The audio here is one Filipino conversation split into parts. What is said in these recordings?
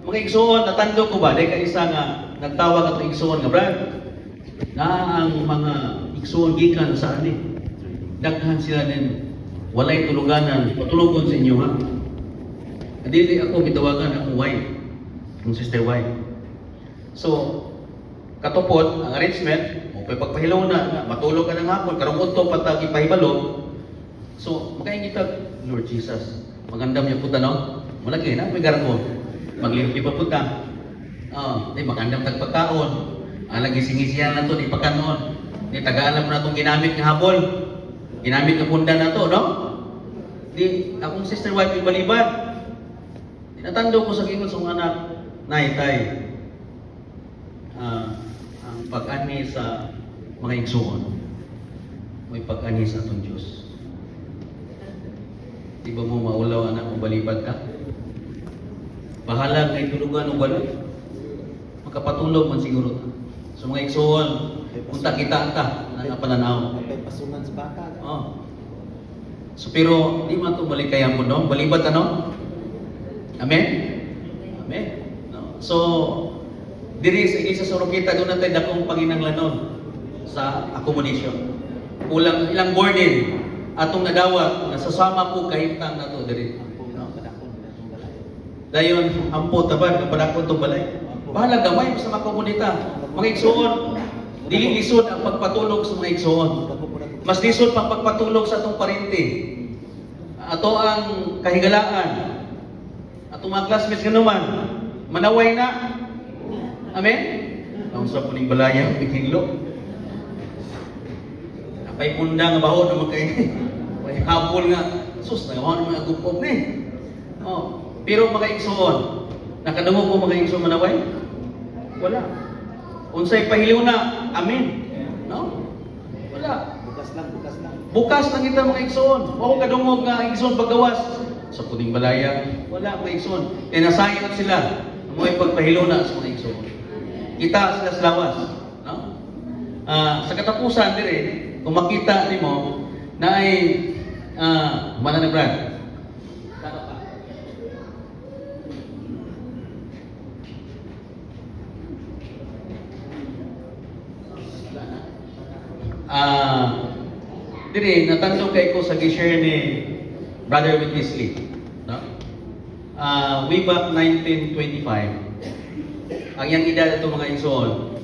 mga igsoon, natando ko ba, dahil ka isa nga, nagtawag ato igsoon nga, Brad, na ang mga igsoon gikan sa ani, daghan sila din, walay tuluganan, patulugon sa inyo ha. Dili ako bitawagan akong wife, yung sister wife. So, katupod, ang arrangement, o pagpahilaw na, matulog ka ng hapon, karong udto patag ipahibalo. So, makaingitag, Lord Jesus, magandam niya puta, no? Malagi na, may garan mo. Maglipi pa puta. Di magandam tagpagkaon. Lagi singisiyan na to, di pagkanon. Di tagaan na itong ginamit ng habol. Ginamit ng punda na to, no? Di, akong sister wife yung balibad. Tinatando ko sa gingon sa mga anak, naitay, ang pag-ani sa mga igsoon, may pag-ani sa atong Diyos. Di ba mo maulaw anak kung balibad ka? Bahala kay tulugan o balay. Makapatulog man siguro. So mga igsoon, punta kita ka na pananaw. May pasunan sa baka. Oh. So pero di man to balikayan mo no? Balibad ano? Amen? Amen. No. So diri sa isa sa Sorokita doon natin dakong panginanglanon sa accommodation. Kulang ilang boarding atong nadawat nasasama ko kahimtang nato diri. Dayon ampo tabad kapadakon tong balay. Bahala gamay sa mga komunita. Mga igsoon, dili lisod ang pagpatulog sa mga igsoon. Mas lisod pang pagpatulog sa atong parente. Ato ang kahigalaan. Atong mga classmates ganuman. Manaway na. Amen? Ang sa puning balaya, bighinlo. Apay punda nga baho na magkain. May hapon nga. Sus, nagawa ng mga gupop na eh. Oh. Pero mga igsoon, nakadungog ko mga igsoon manaway? Wala. Unsay pahiliw na, amen. No? Wala. Bukas lang, bukas lang. Bukas lang kita mga igsoon. Ako kadungog nga igsoon paggawas. Sa puting balaya, wala mga igsoon. E nasayot sila. Mga pagpahiliw na sa mga igsoon. Kita sila sa lawas. No? Sa katapusan dire, kung makita nimo na ay mana ni Brad. Dire natandog kay ko sa gi-share ni Brother Witness Lee, no? Way back 1925, ang yang edad ato mga igsoon,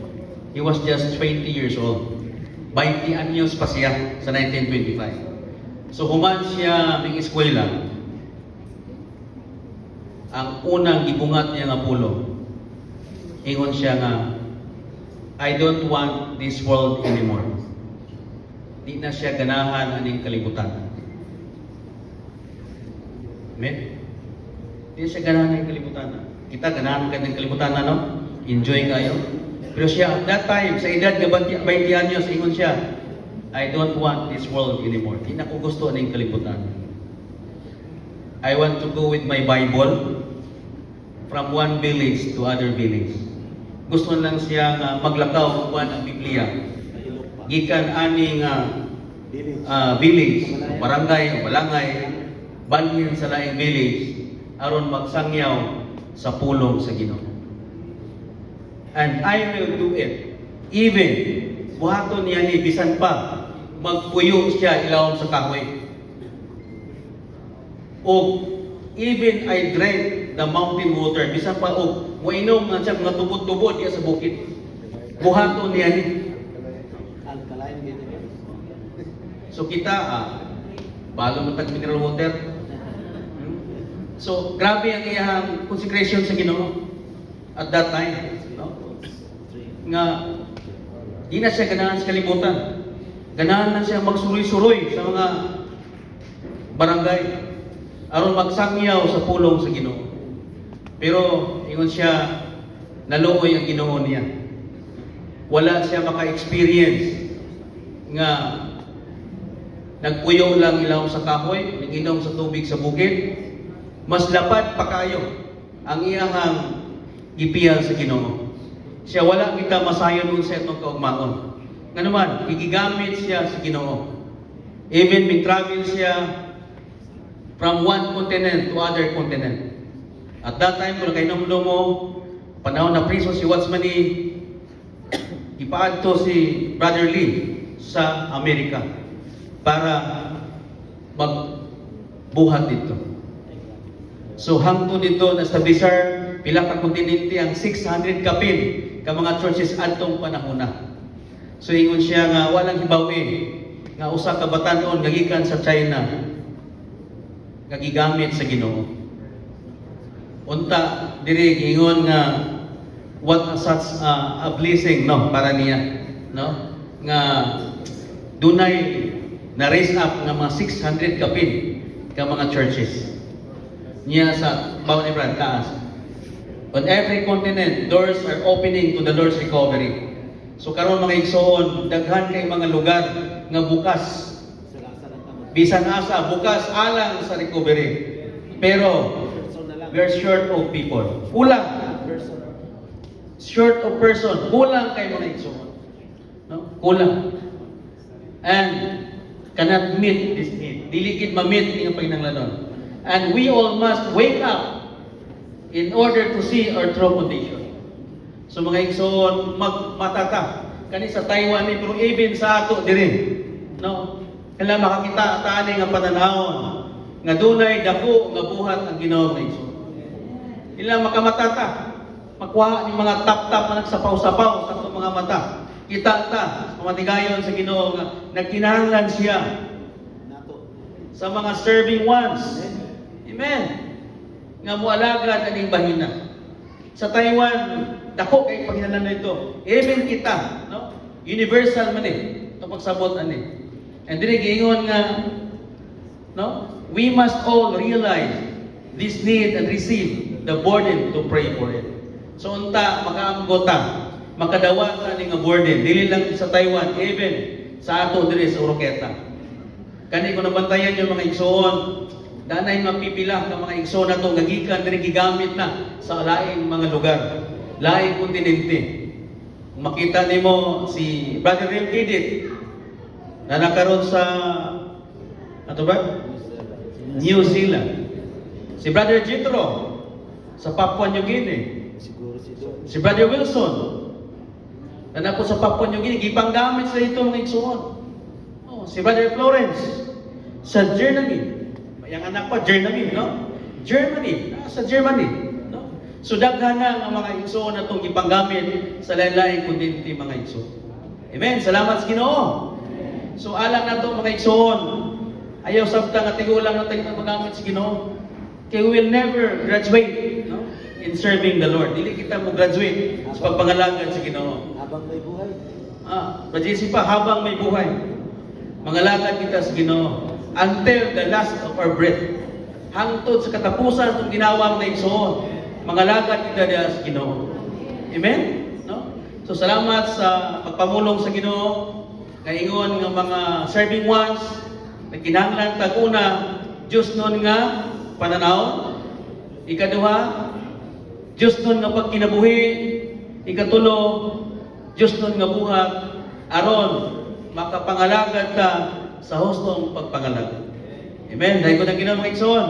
he was just 20 years old. 20 anyos pa siya sa 1925. So human siya ng eskwela. Ang unang gibungat niya nga pulo, ingon siya nga, I don't want this world anymore. Di na siya ganahan aning kalibutan. Amen? Di na siya ganahan aning kalibutan. Kita ganahan ka ng kalibutan no? Enjoy kayo. Pero siya, at that time, sa edad na 20 anyos, ingon siya, I don't want this world anymore. Di na ko gusto aning kalibutan. I want to go with my Bible from one village to other village. Gusto lang siya maglakaw kuan ang Biblia. Gikan aning village, barangay, balangay, banhin sa laing village, aron magsangyaw sa pulong sa Ginoo. And I will do it. Even, buhaton niya ni bisan pa, magpuyo siya ilawom sa kahoy. O, even I drank the mountain water, bisan pa, o, muinom na siya mga tubod-tubod niya sa bukid. Buhaton niya ni. Alkaline gini. So kita, balo mo tag mineral water. So, grabe ang iyang consecration sa Ginoo at that time. No? Nga, di na siya ganahan sa kalibutan. Ganahan na siya magsuroy-suroy sa mga barangay aron magsangyaw sa pulong sa Ginoo. Pero, ingon siya, naluoy ang Ginoo niya. Wala siya maka-experience nga nagpuyo lang ilaw sa kahoy, nag-inom sa tubig sa bukid, mas lapad pa kayo ang iyang gipiyal sa Ginoo. Siya wala kita masayon nun sa itong kaugmaon. Nga naman, gigigamit siya sa Ginoo. Even may travel siya from one continent to other continent. At that time, kung nakainomdom mo, panahon na priso si Watsmani, ipaadto si Brother Lee sa Amerika para magbuhat dito. So hangtod dito na sa Bizarre, pila ka kontinente ang 600 kapin ka mga churches adtong panahon na. So ingon siya nga walang hibawi nga usa ka batan-on nga gikan sa China nga gigamit sa Ginoo. Unta diri ingon nga what such a blessing no para niya no nga dunay na raise up nga mga 600 kapin ka mga churches niya sa Mount Everest taas. On every continent, doors are opening to the Lord's recovery. So karon mga igsoon, daghan kay mga lugar nga bukas. Bisan asa bukas alang sa recovery. Pero we are short of people. Kulang. Short of person. Kulang kay mga igsoon. No? Kulang. And cannot meet this need. Dilikid ma-meet ang panginahanglanon. And we all must wake up in order to see our true condition. So mga igsoon, matata. Kani sa Taiwan ni pero even sa ato diri. No? Kailangan makakita tani nga pananahon nga dunay dako nga buhat ang Ginoo mga igsoon. Ilang makamatata. Makuha ni mga tap-tap na nagsapaw-sapaw sa atong mga mata. Kita ta mamatigayon sa Ginoo nga nagkinahanglan siya sa mga serving ones. Amen. Nga mualagad aning bahina. Sa Taiwan, dako kay paghinahanglan nito. Even kita, no? Universal man ito pagsabot ani. And diri giingon nga no? We must all realize this need and receive the burden to pray for it. So unta makaamgota, makadawat ani nga burden dili lang sa Taiwan, even sa ato diri sa Oroqueta. Kani ko nabantayan yung mga igsoon, danay mapipila ng mga igsoon na to gagikan diri gigamit na sa laing mga lugar, laing kontinente. Makita nimo si Brother Real Kidit na nakaroon sa ato ba? New Zealand. Si Brother Jethro sa Papua New Guinea. Si Brother Wilson na napo sa Papua New Guinea, gipanggamit sa ito mga igsoon. Si Brother Florence sa Germany. Yang anak ko, Germany, no? Germany, sa Germany, no? So daghan na ang mga igsoon na itong ipanggamit sa lain-laing kundi mga igsoon. Amen. Salamat sa Ginoo. So alang na ito mga igsoon, ayaw sabta nga tigulang na tayo magamit sa Ginoo. Kaya we will never graduate, no? In serving the Lord. Dili kita mo graduate sa pagpangalagad sa Ginoo. Habang may buhay. Pajisi pa habang may buhay. Mangalagad kita sa Ginoo until the last of our breath. Hangtod sa katapusan ng ginawa ng igsoon, mangalagad kita diha sa Ginoo. Amen? No? So salamat sa pagpamulong sa Ginoo. Kaingon nga mga serving ones na kinahanglan tag-una Diyos nun nga pananaw. Ikaduha, Diyos nun nga pagkinabuhi. Ikatulo, Diyos nun nga buhat aron makapangalagad ta sa hustong pagpangalagad. Amen. Dahil ko na Ginoo mga igsoon.